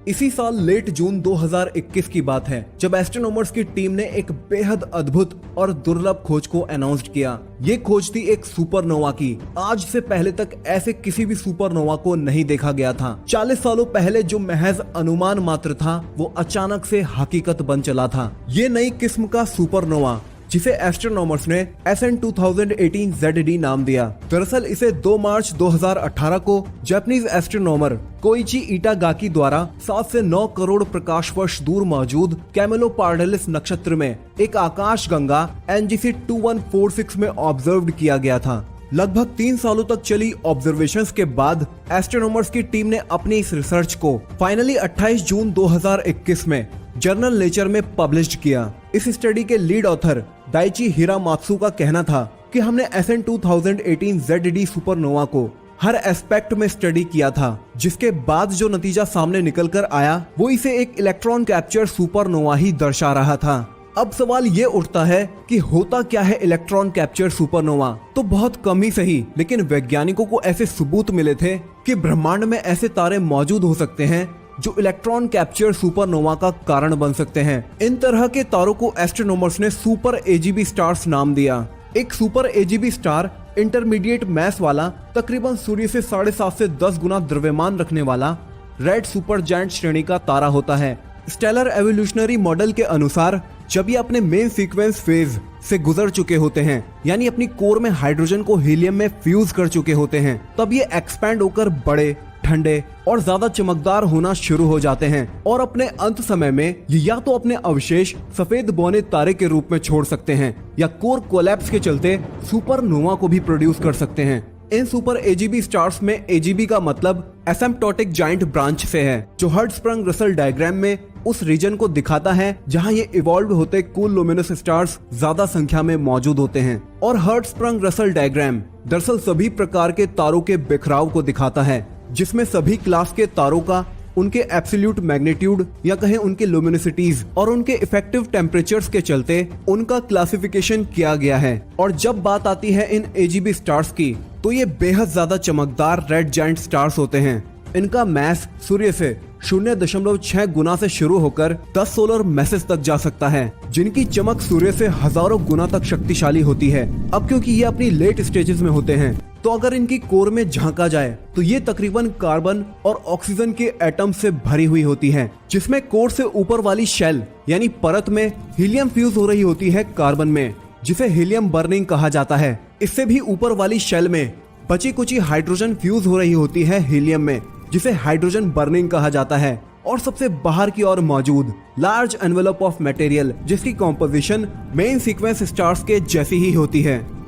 इसी साल लेट जून 2021 की बात है जब एस्ट्रोनॉमर्स की टीम ने एक बेहद अद्भुत और दुर्लभ खोज को अनाउंस किया। ये खोज थी एक सुपरनोवा की। आज से पहले तक ऐसे किसी भी सुपरनोवा को नहीं देखा गया था। 40 सालों पहले जो महज अनुमान मात्र था वो अचानक से हकीकत बन चला था। ये नई किस्म का सुपरनोवा जिसे एस्ट्रोनॉमर्स ने SN2018 ZD नाम दिया। दरअसल इसे 2 मार्च 2018 को जापानीज एस्ट्रोनॉमर कोइची इटागाकी द्वारा 7 से 9 करोड़ प्रकाश वर्ष दूर मौजूद कैमेलोपार्डालिस नक्षत्र में एक आकाश गंगा NGC 2146 में ऑब्जर्व किया गया था। लगभग 3 सालों तक चली ऑब्जर्वेशंस के बाद एस्ट्रोनॉमर्स की टीम ने अपनी इस रिसर्च को फाइनली 28 जून 2021 में जर्नल नेचर में पब्लिश किया। इस स्टडी के लीड ऑथर दाइची हिरामात्सु का कहना था कि हमने SN2018 ZD सुपरनोवा को हर एस्पेक्ट में स्टडी किया था, जिसके बाद जो नतीजा सामने निकल कर आया वो इसे एक इलेक्ट्रॉन कैप्चर सुपरनोवा ही दर्शा रहा था। अब सवाल ये उठता है कि होता क्या है इलेक्ट्रॉन कैप्चर सुपरनोवा। तो बहुत कम ही सही, लेकिन वैज्ञानिकों को ऐसे सबूत मिले थे कि ब्रह्मांड में ऐसे तारे मौजूद हो सकते हैं जो इलेक्ट्रॉन कैप्चर सुपरनोवा का कारण बन सकते हैं। इन तरह के तारों को एस्ट्रोनॉमर्स ने सुपर AGB स्टार्स नाम दिया। एक super AGB star intermediate mass वाला, तकरीबन सूर्य से 7.5 से 10 गुना द्रव्यमान रखने वाला रेड सुपर जायंट श्रेणी का तारा होता है। स्टेलर एवोल्यूशनरी मॉडल के अनुसार जब ये अपने मेन सीक्वेंस फेज से गुजर चुके होते हैं, यानी अपनी कोर में हाइड्रोजन को हीलियम में फ्यूज कर चुके होते हैं, तब ये एक्सपैंड होकर बड़े, ठंडे और ज्यादा चमकदार होना शुरू हो जाते हैं और अपने अंत समय में ये या तो अपने अवशेष सफेद बौने तारे के रूप में छोड़ सकते हैं या कोर कोलैप्स के चलते सुपरनोवा को भी प्रोड्यूस कर सकते हैं। इन सुपर AGB स्टार्स में AGB का मतलब एसिम्प्टोटिक जायंट ब्रांच से है, जो हर्ट्ज-स्प्रंग रसल डायग्राम में उस रीजन को दिखाता है जहां ये इवॉल्व होते कूल लुमिनस स्टार्स ज्यादा संख्या में मौजूद होते हैं। और हर्ट्ज-स्प्रंग रसल डायग्राम दरअसल सभी प्रकार के तारों के बिखराव को दिखाता है, जिसमें सभी क्लास के तारों का उनके एब्सोल्यूट मैग्नीट्यूड या कहें उनके लुमिनिसिटीज और उनके इफेक्टिव टेम्परेचर्स के चलते उनका क्लासिफिकेशन किया गया है। और जब बात आती है इन AGB स्टार्स की, तो ये बेहद ज्यादा चमकदार रेड जायंट स्टार्स होते हैं। इनका मैस सूर्य से 0.6 गुना से शुरू होकर 10 सोलर मैसेज तक जा सकता है, जिनकी चमक सूर्य से हजारों गुना तक शक्तिशाली होती है। अब क्योंकि ये अपनी लेट स्टेजेस में होते हैं, तो अगर इनकी कोर में झांका जाए तो ये तकरीबन कार्बन और ऑक्सीजन के एटम से भरी हुई होती है, जिसमें कोर से ऊपर वाली शेल यानी परत में हीलियम फ्यूज हो रही होती है कार्बन में, जिसे हीलियम बर्निंग कहा जाता है। इससे भी ऊपर वाली शेल में बची कुची हाइड्रोजन फ्यूज हो रही होती है हीलियम में, जिसे हाइड्रोजन बर्निंग कहा जाता है। और सबसे बाहर की ओर मौजूद लार्ज एनवेलप ऑफ मटेरियल, जिसकी कॉम्पोजिशन मेन सीक्वेंस स्टार्स के जैसी ही होती है।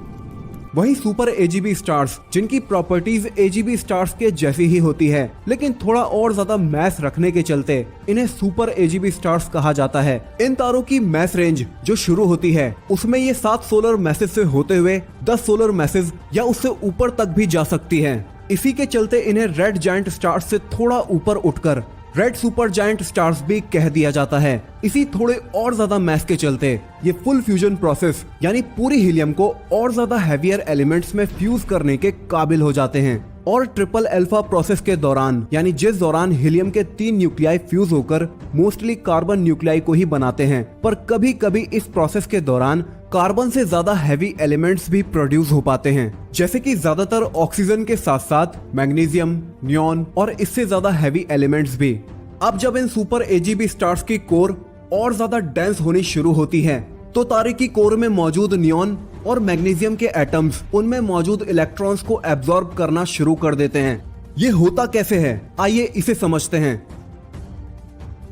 वहीं सुपर AGB स्टार्स, जिनकी प्रॉपर्टीज AGB स्टार्स के जैसी ही होती है, लेकिन थोड़ा और ज्यादा मैस रखने के चलते इन्हें सुपर AGB स्टार्स कहा जाता है। इन तारों की मैस रेंज जो शुरू होती है उसमें ये 7 सोलर मैसेज से होते हुए 10 सोलर मैसेज या उससे ऊपर तक भी जा सकती है। इसी के चलते इन्हें रेड जायंट स्टार्स से थोड़ा ऊपर उठकर रेड सुपर जायंट स्टार्स भी कह दिया जाता है। इसी थोड़े और ज्यादा मैस के चलते ये फुल फ्यूजन प्रोसेस यानी पूरी हीलियम को और ज्यादा हैवियर एलिमेंट्स में फ्यूज करने के काबिल हो जाते हैं। और ट्रिपल अल्फा प्रोसेस के दौरान, यानी जिस दौरान हीलियम के 3 न्यूक्लियाई फ्यूज होकर मोस्टली कार्बन न्यूक्लियाई को ही बनाते हैं, पर कभी कभी इस प्रोसेस के दौरान कार्बन से ज्यादा हैवी एलिमेंट्स भी प्रोड्यूस हो पाते हैं, जैसे कि ज्यादातर ऑक्सीजन के साथ साथ मैग्नीशियम, नियॉन और इससे ज्यादा हैवी एलिमेंट्स भी। अब जब इन सुपर AGB स्टार्स की कोर और ज्यादा डेंस होनी शुरू होती है, तो तारे की कोर में मौजूद नियॉन और मैग्नीशियम के एटम्स उनमें मौजूद इलेक्ट्रॉन्स को एब्जॉर्ब करना शुरू कर देते हैं। ये होता कैसे है, आइए इसे समझते हैं।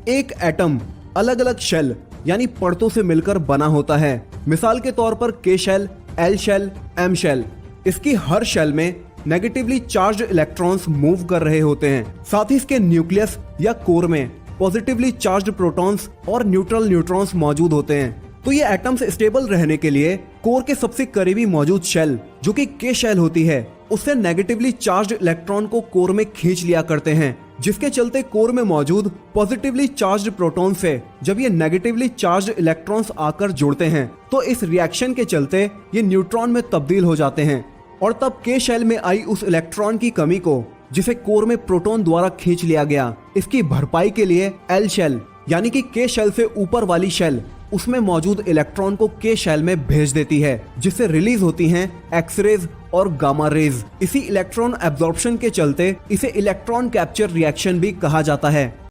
एक एटम अलग अलग शेल यानी परतों से मिलकर बना होता है। मिसाल के तौर पर K shell, L shell, M shell. इसकी हर शेल में नेगेटिवली चार्ज्ड इलेक्ट्रॉन्स मूव कर रहे होते हैं। साथ ही इसके न्यूक्लियस या कोर में पॉजिटिवली चार्ज्ड प्रोटॉन्स और न्यूट्रल न्यूट्रॉन्स मौजूद होते हैं। तो ये एटम्स स्टेबल रहने के लिए कोर के सबसे करीबी मौजूद शेल, जो कि K शेल होती है, उससे नेगेटिवली चार्ज्ड इलेक्ट्रॉन को कोर में खींच लिया करते हैं, जिसके चलते कोर में मौजूद पॉजिटिवली चार्ज्ड प्रोटॉन से जब ये नेगेटिवली चार्ज्ड इलेक्ट्रॉन्स आकर जुड़ते हैं, तो इस रिएक्शन के चलते ये न्यूट्रॉन में तब्दील हो जाते हैं और तब K शेल में आई उस इलेक्ट्रॉन की कमी को जिसे कोर में प्रोटॉन द्वारा खींच लिया गया। इसकी भरपाई के लिए एल शेल यानी कि के शेल से ऊपर वाली शेल उसमें मौजूद इलेक्ट्रॉन को के शेल में भेज देती है, जिससे रिलीज होती हैं एक्सरेज और गामा रेज। इसी इलेक्ट्रॉन एब्जॉर्प्शन के चलते इसे इलेक्ट्रॉन कैप्चर रिएक्शन भी कहा जाता है।